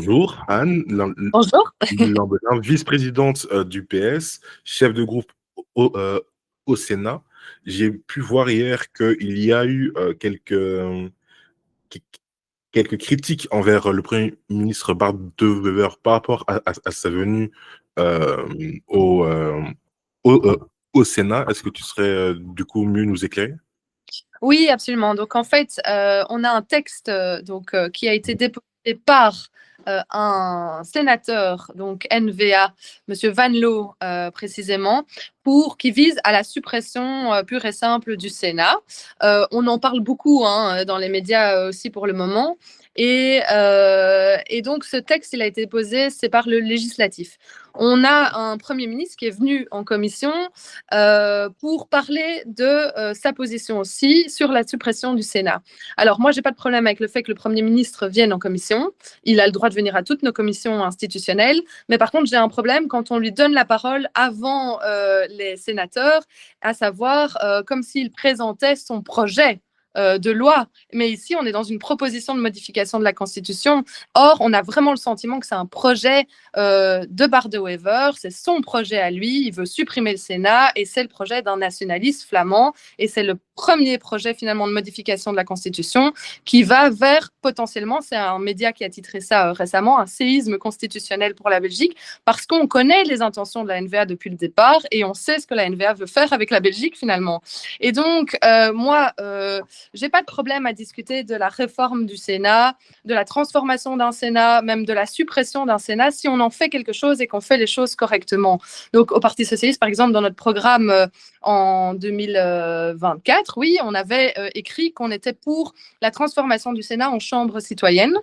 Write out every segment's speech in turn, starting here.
Bonjour, Anne, Bonjour. vice-présidente du PS, chef de groupe au, euh, au Sénat. J'ai pu voir hier qu'il y a eu qui- quelques critiques envers le Premier ministre Bart De Wever par rapport à sa venue euh, au, euh, au, euh, au Sénat. Est-ce que tu serais du coup mieux nous éclairer? Oui, absolument. Donc, en fait, on a un texte qui a été déposé par un sénateur, donc NVA, Monsieur Van Loo, précisément, qui vise à la suppression pure et simple du Sénat. On en parle beaucoup dans les médias aussi pour le moment. Et donc, ce texte, il a été déposé, c'est par le législatif. On a un Premier ministre qui est venu en commission pour parler de sa position aussi sur la suppression du Sénat. Alors moi, j'ai pas de problème avec le fait que le Premier ministre vienne en commission. Il a le droit de venir à toutes nos commissions institutionnelles. Mais par contre, j'ai un problème quand on lui donne la parole avant les sénateurs, à savoir comme s'il présentait son projet de loi. Mais ici, on est dans une proposition de modification de la Constitution. Or, on a vraiment le sentiment que c'est un projet de Bart De Wever, c'est son projet à lui, il veut supprimer le Sénat et c'est le projet d'un nationaliste flamand et c'est le premier projet finalement de modification de la Constitution qui va vers potentiellement, c'est un média qui a titré ça récemment, un séisme constitutionnel pour la Belgique parce qu'on connaît les intentions de la NVA depuis le départ et on sait ce que la NVA veut faire avec la Belgique finalement. Et donc, moi, j'ai pas de problème à discuter de la réforme du Sénat, de la transformation d'un Sénat, même de la suppression d'un Sénat, si on en fait quelque chose et qu'on fait les choses correctement. Donc, au Parti socialiste, par exemple, dans notre programme en 2024, oui, on avait écrit qu'on était pour la transformation du Sénat en chambre citoyenne.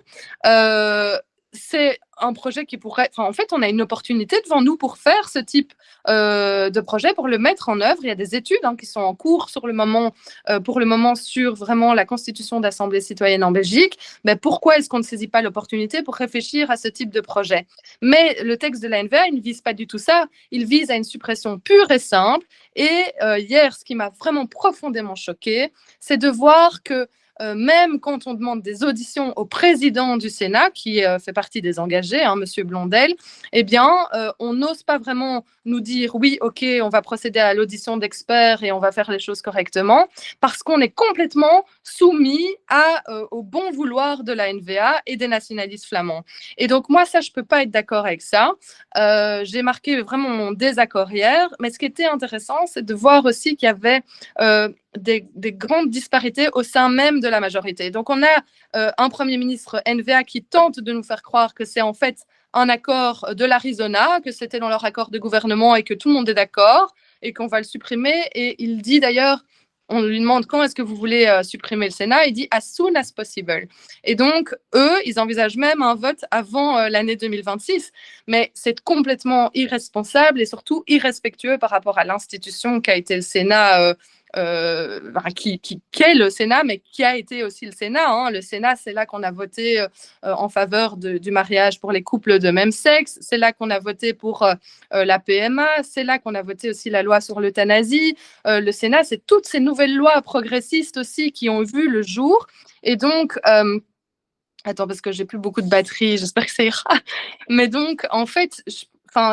C'est un projet qui pourrait... Enfin, en fait, on a une opportunité devant nous pour faire ce type de projet, pour le mettre en œuvre. Il y a des études qui sont en cours pour le moment sur vraiment la constitution d'assemblée citoyenne en Belgique. Mais pourquoi est-ce qu'on ne saisit pas l'opportunité pour réfléchir à ce type de projet? Mais le texte de la NVA, il ne vise pas du tout ça. Il vise à une suppression pure et simple. Et hier, ce qui m'a vraiment profondément choquée, c'est de voir que même quand on demande des auditions au président du Sénat, qui fait partie des engagés, Monsieur Blondel, eh bien, on n'ose pas vraiment nous dire oui, ok, on va procéder à l'audition d'experts et on va faire les choses correctement, parce qu'on est complètement soumis au bon vouloir de la NVA et des nationalistes flamands. Et donc, moi, ça, je ne peux pas être d'accord avec ça. J'ai marqué vraiment mon désaccord hier, mais ce qui était intéressant, c'est de voir aussi qu'il y avait des grandes disparités au sein même de la majorité. Donc, on a un Premier ministre NVA qui tente de nous faire croire que c'est en fait un accord de l'Arizona, que c'était dans leur accord de gouvernement et que tout le monde est d'accord et qu'on va le supprimer. Et il dit d'ailleurs, on lui demande quand est-ce que vous voulez supprimer le Sénat, il dit as soon as possible. Et donc, eux, ils envisagent même un vote avant l'année 2026. Mais c'est complètement irresponsable et surtout irrespectueux par rapport à l'institution qu'a été le Sénat qui est le Sénat, mais qui a été aussi le Sénat. Le Sénat, c'est là qu'on a voté en faveur du mariage pour les couples de même sexe, c'est là qu'on a voté pour la PMA, c'est là qu'on a voté aussi la loi sur l'euthanasie. Le Sénat, c'est toutes ces nouvelles lois progressistes aussi qui ont vu le jour. Et donc, attends, parce que j'ai plus beaucoup de batterie, j'espère que ça ira. Mais donc, en fait,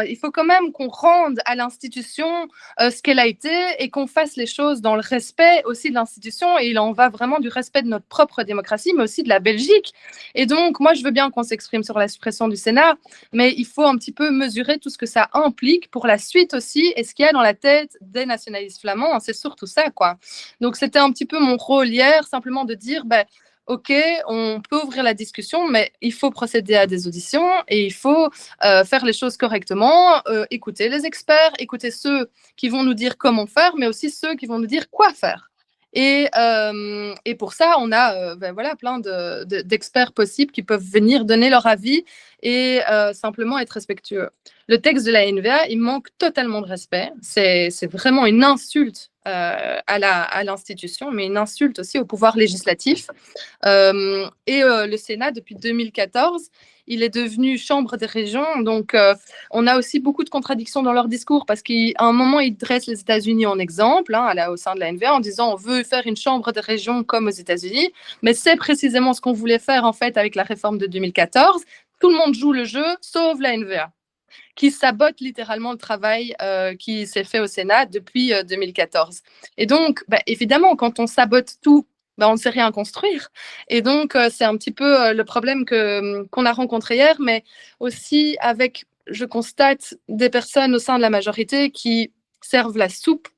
il faut quand même qu'on rende à l'institution ce qu'elle a été et qu'on fasse les choses dans le respect aussi de l'institution. Et il en va vraiment du respect de notre propre démocratie, mais aussi de la Belgique. Et donc, moi, je veux bien qu'on s'exprime sur la suppression du Sénat, mais il faut un petit peu mesurer tout ce que ça implique pour la suite aussi et ce qu'il y a dans la tête des nationalistes flamands. C'est surtout ça, quoi. Donc, c'était un petit peu mon rôle hier, simplement de dire, OK, on peut ouvrir la discussion, mais il faut procéder à des auditions et il faut faire les choses correctement, écouter les experts, écouter ceux qui vont nous dire comment faire, mais aussi ceux qui vont nous dire quoi faire. Et pour ça, on a voilà, plein d'experts possibles qui peuvent venir donner leur avis et simplement être respectueux. Le texte de la NVA, il manque totalement de respect. C'est vraiment une insulte à l'institution, mais une insulte aussi au pouvoir législatif. Le Sénat, depuis 2014, il est devenu chambre des régions. Donc, on a aussi beaucoup de contradictions dans leur discours parce qu'à un moment, ils dressent les États-Unis en exemple, au sein de la NVA, en disant on veut faire une chambre des régions comme aux États-Unis. Mais c'est précisément ce qu'on voulait faire en fait avec la réforme de 2014. tout le monde joue le jeu, sauf la NVA, qui sabote littéralement le travail qui s'est fait au Sénat depuis 2014. Et donc, évidemment, quand on sabote tout, on ne sait rien construire. Et donc, c'est un petit peu le problème qu'on a rencontré hier, mais aussi avec, je constate, des personnes au sein de la majorité qui servent la soupe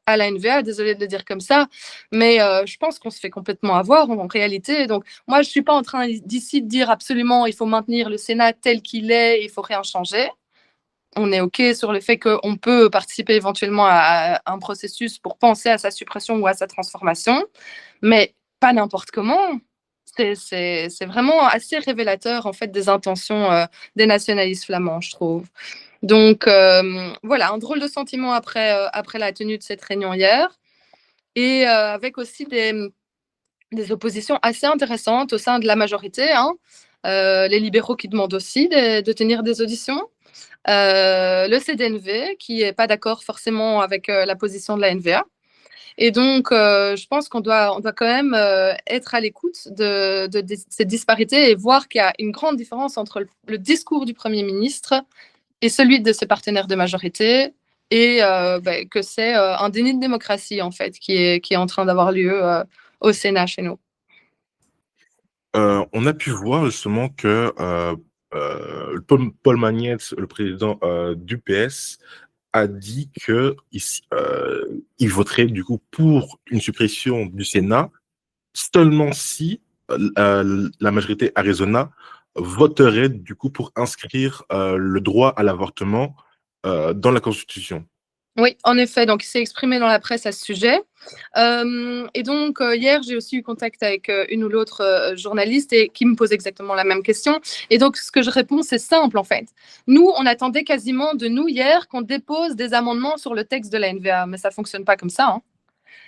à la NVA, désolée de le dire comme ça, mais je pense qu'on se fait complètement avoir en réalité. Donc, moi, je ne suis pas en train d'ici de dire absolument il faut maintenir le Sénat tel qu'il est, il ne faut rien changer. On est OK sur le fait qu'on peut participer éventuellement à un processus pour penser à sa suppression ou à sa transformation, mais pas n'importe comment. C'est vraiment assez révélateur en fait des intentions des nationalistes flamands, je trouve. Donc voilà, un drôle de sentiment après la tenue de cette réunion hier, et avec aussi des oppositions assez intéressantes au sein de la majorité, hein. Les libéraux qui demandent aussi de tenir des auditions. Le CDNV qui n'est pas d'accord forcément avec la position de la NVA. Et donc, je pense qu'on doit quand même être à l'écoute de ces disparités et voir qu'il y a une grande différence entre le discours du Premier ministre et celui de ses partenaires de majorité, et que c'est un déni de démocratie, en fait, qui est en train d'avoir lieu au Sénat chez nous. On a pu voir justement que Paul Magnette, le président du PS, a dit qu'il voterait du coup pour une suppression du Sénat seulement si la majorité Arizona voterait du coup pour inscrire le droit à l'avortement dans la Constitution. Oui, en effet, donc il s'est exprimé dans la presse à ce sujet. Et donc, hier, j'ai aussi eu contact avec une ou l'autre journaliste et qui me pose exactement la même question. Et donc, ce que je réponds, c'est simple, en fait. Nous, on attendait quasiment de nous hier qu'on dépose des amendements sur le texte de la NVA, mais ça ne fonctionne pas comme ça, hein.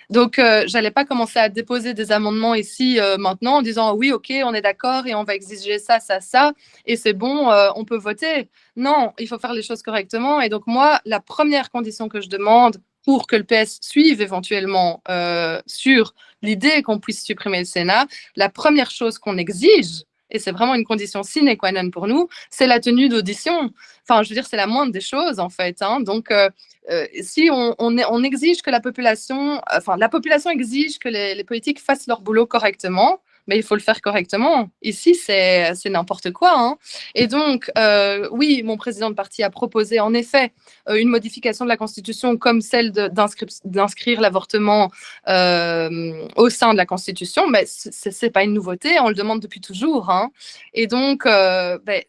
Donc, je n'allais pas commencer à déposer des amendements ici maintenant en disant oui, OK, on est d'accord et on va exiger ça, ça, ça, et c'est bon, on peut voter. Non, il faut faire les choses correctement. Et donc, moi, la première condition que je demande pour que le PS suive éventuellement sur l'idée qu'on puisse supprimer le Sénat, la première chose qu'on exige, et c'est vraiment une condition sine qua non pour nous, c'est la tenue d'audition. Enfin, je veux dire, c'est la moindre des choses, en fait, hein. Donc, si on exige que la population exige que les politiques fassent leur boulot correctement, mais il faut le faire correctement. Ici, c'est n'importe quoi, hein. Et donc, oui, mon président de parti a proposé en effet une modification de la Constitution comme celle d'inscrire l'avortement au sein de la Constitution, mais ce n'est pas une nouveauté, on le demande depuis toujours, hein. Et donc,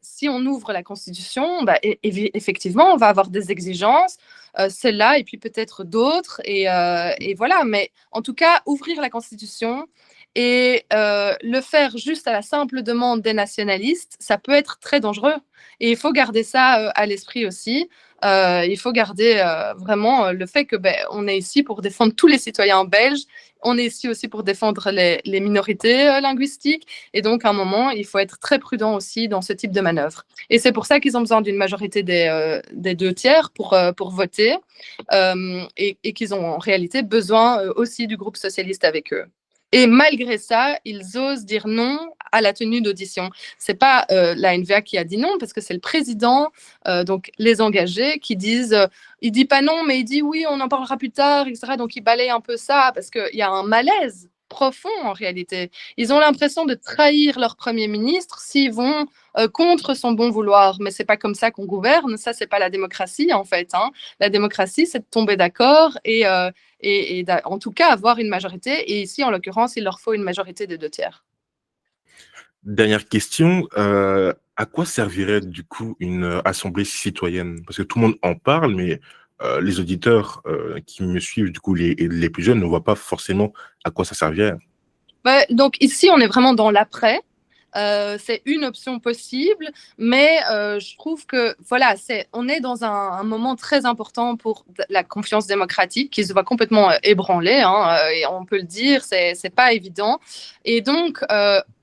si on ouvre la Constitution, effectivement, on va avoir des exigences, celle-là et puis peut-être d'autres, et voilà. Mais en tout cas, ouvrir la Constitution et le faire juste à la simple demande des nationalistes, ça peut être très dangereux. Et il faut garder ça à l'esprit aussi. Il faut garder vraiment le fait que on est ici pour défendre tous les citoyens belges. On est ici aussi pour défendre les minorités linguistiques. Et donc, à un moment, il faut être très prudent aussi dans ce type de manœuvre. Et c'est pour ça qu'ils ont besoin d'une majorité des 2/3 pour voter, et qu'ils ont en réalité besoin aussi du groupe socialiste avec eux. Et malgré ça, ils osent dire non à la tenue d'audition. Ce n'est pas la NVA qui a dit non, parce que c'est le président, donc les engagés, qui disent il ne dit pas non, mais il dit oui, on en parlera plus tard, etc. Donc il balaye un peu ça, parce qu'il y a un malaise profond en réalité. Ils ont l'impression de trahir leur Premier ministre s'ils vont contre son bon vouloir. Mais ce n'est pas comme ça qu'on gouverne. Ça, ce n'est pas la démocratie, en fait, hein. La démocratie, c'est de tomber d'accord et en tout cas avoir une majorité. Et ici, en l'occurrence, il leur faut une majorité des 2/3. Dernière question, à quoi servirait du coup une assemblée citoyenne? Parce que tout le monde en parle, mais les auditeurs qui me suivent, du coup les plus jeunes, ne voient pas forcément à quoi ça servirait. Donc ici, on est vraiment dans l'après. C'est une option possible, mais je trouve que voilà, on est dans un moment très important pour la confiance démocratique qui se voit complètement ébranlée, hein, et on peut le dire, c'est pas évident. Et donc,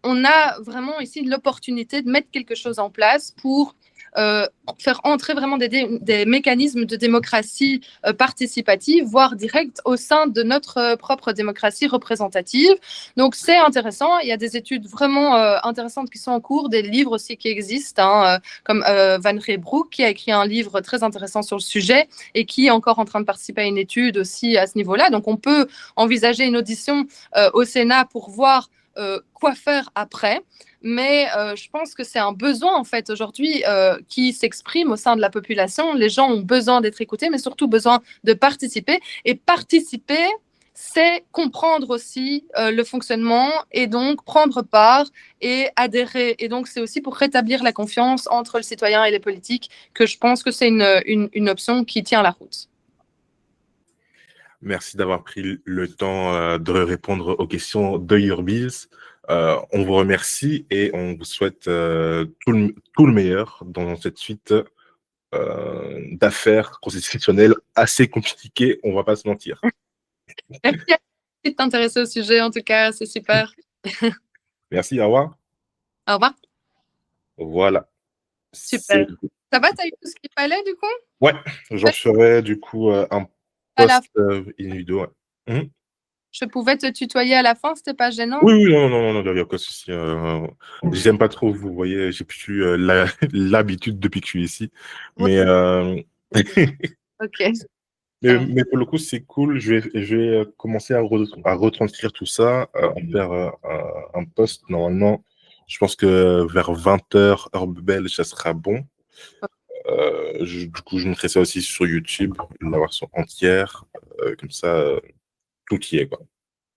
on a vraiment ici l'opportunité de mettre quelque chose en place pour faire entrer vraiment des mécanismes de démocratie participative, voire directe, au sein de notre propre démocratie représentative. Donc, c'est intéressant. Il y a des études vraiment intéressantes qui sont en cours, des livres aussi qui existent, hein, comme Van Reybrouck, qui a écrit un livre très intéressant sur le sujet et qui est encore en train de participer à une étude aussi à ce niveau-là. Donc, on peut envisager une audition au Sénat pour voir quoi faire après. Mais je pense que c'est un besoin, en fait, aujourd'hui, qui s'exprime au sein de la population. Les gens ont besoin d'être écoutés, mais surtout besoin de participer. Et participer, c'est comprendre aussi le fonctionnement et donc prendre part et adhérer. Et donc, c'est aussi pour rétablir la confiance entre le citoyen et les politiques que je pense que c'est une option qui tient la route. Merci d'avoir pris le temps de répondre aux questions de Urbiz. On vous remercie et on vous souhaite tout le meilleur dans cette suite d'affaires constitutionnelles assez compliquées, on va pas se mentir. Merci de t'intéresser au sujet, en tout cas, c'est super. Merci, au revoir. Au revoir. Voilà. Super. Ça va, t'as eu tout ce qu'il fallait, du coup? Ouais, j'en ferai du coup un post in vidéo. Ouais. Mmh. Je pouvais te tutoyer à la fin, c'était pas gênant? Oui, non, il n'y a aucun souci. J'aime pas trop, vous voyez, j'ai plus l'habitude depuis que je suis ici. Mais, ok. mais pour le coup, c'est cool. Je vais commencer à retranscrire tout ça, en faire un post. Normalement, je pense que vers 20h, heure belge, ça sera bon. Du coup, je mettrai ça aussi sur YouTube, la version entière. Comme ça, tout y est, quoi.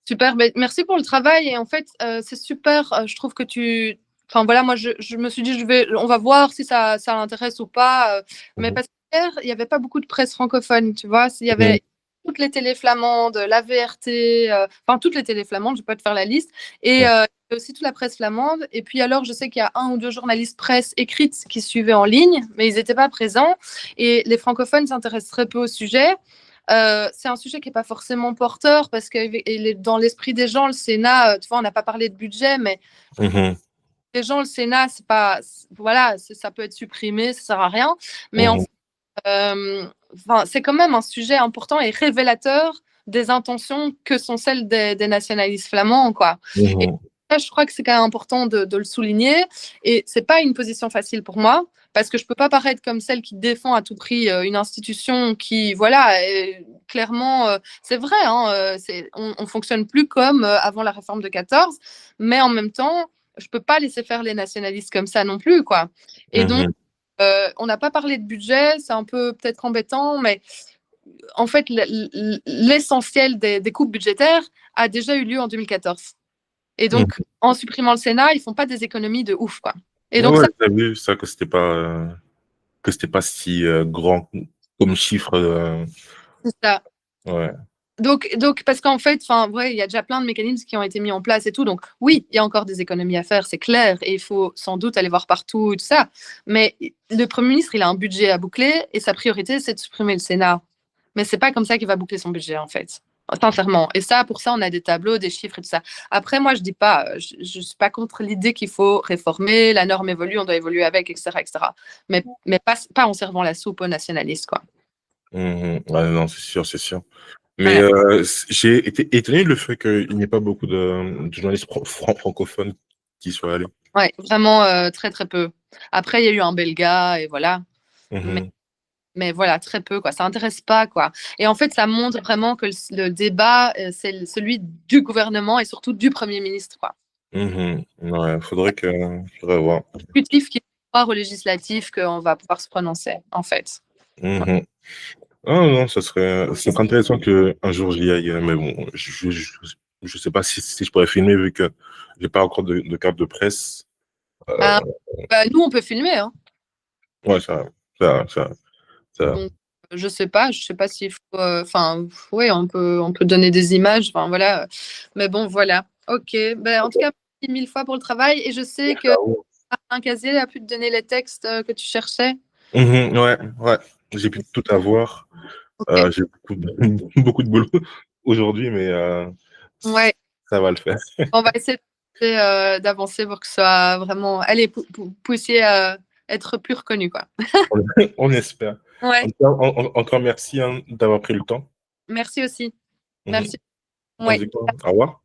Super, merci pour le travail. Et en fait, c'est super. Je trouve que tu. Enfin voilà, moi je me suis dit, on va voir si ça l'intéresse ou pas. Mais parce qu'hier, il n'y avait pas beaucoup de presse francophone, tu vois. Il y avait toutes les télés flamandes, la VRT, enfin toutes les télés flamandes, je peux pas te faire la liste. Et aussi toute la presse flamande. Et puis alors, je sais qu'il y a 1 ou 2 journalistes presse écrites qui suivaient en ligne, mais ils n'étaient pas présents. Et les francophones s'intéressent très peu au sujet. C'est un sujet qui n'est pas forcément porteur parce que dans l'esprit des gens, le Sénat, tu vois, on n'a pas parlé de budget, mais les gens, le Sénat, c'est pas, voilà, ça peut être supprimé, ça sert à rien. Mais c'est quand même un sujet important et révélateur des intentions que sont celles des nationalistes flamands, quoi. Et ça, je crois que c'est quand même important de le souligner. Et c'est pas une position facile pour moi parce que je peux pas paraître comme celle qui défend à tout prix une institution qui, voilà, clairement, c'est vrai, hein, on fonctionne plus comme avant la réforme de 14, mais en même temps, je peux pas laisser faire les nationalistes comme ça non plus, quoi. Et donc, on n'a pas parlé de budget, c'est un peu peut-être embêtant, mais en fait, l'essentiel des coupes budgétaires a déjà eu lieu en 2014. Et donc, en supprimant le Sénat, ils font pas des économies de ouf, quoi. Et donc, ouais, t'as vu ça, que c'était pas si grand comme chiffre. c'est ça. Ouais. Donc, parce qu'en fait, enfin, ouais, il y a déjà plein de mécanismes qui ont été mis en place et tout. Donc, oui, il y a encore des économies à faire, c'est clair, et il faut sans doute aller voir partout et tout ça. Mais le Premier ministre, il a un budget à boucler et sa priorité, c'est de supprimer le Sénat. Mais c'est pas comme ça qu'il va boucler son budget, en fait. Sincèrement. Et ça, pour ça, on a des tableaux, des chiffres et tout ça. Après, moi, je dis pas, je suis pas contre l'idée qu'il faut réformer, la norme évolue, on doit évoluer avec, etc., etc. Mais pas en servant la soupe aux nationalistes, quoi. Ouais, non, c'est sûr, c'est sûr. Mais j'ai été étonné le fait qu'il n'y ait pas beaucoup de journalistes francophones qui soient allés. Ouais, vraiment très, très peu. Après, il y a eu un Belga et voilà. Mais voilà, très peu, quoi. Ça intéresse pas, quoi. Et en fait, ça montre vraiment que le débat, c'est celui du gouvernement et surtout du Premier ministre, quoi. Ouais, faudrait voir. L'exécutif qui croire au législatif qu'on va pouvoir se prononcer, en fait. Ah non, ça serait intéressant qu'un jour j'y aille, mais bon, je sais pas si je pourrais filmer vu que j'ai pas encore de carte de presse. Bah, nous, on peut filmer, hein. Ouais, ça. Donc, je sais pas s'il faut. Enfin, oui, on peut donner des images. Enfin, voilà. Mais bon, voilà. Ok. Ben, en tout cas, merci 1000 fois pour le travail. Et je sais que Martin Casier a pu te donner les textes que tu cherchais. Ouais. J'ai pu tout avoir. Okay. J'ai beaucoup de boulot aujourd'hui, mais Ouais. ça va le faire. On va essayer d'avancer pour que ce soit vraiment. Allez, poussier être plus reconnu, quoi. On espère. Ouais. En tout cas, encore merci, hein, d'avoir pris le temps. Merci aussi. Mhm. Merci. On se Ouais. dit quoi? Au revoir.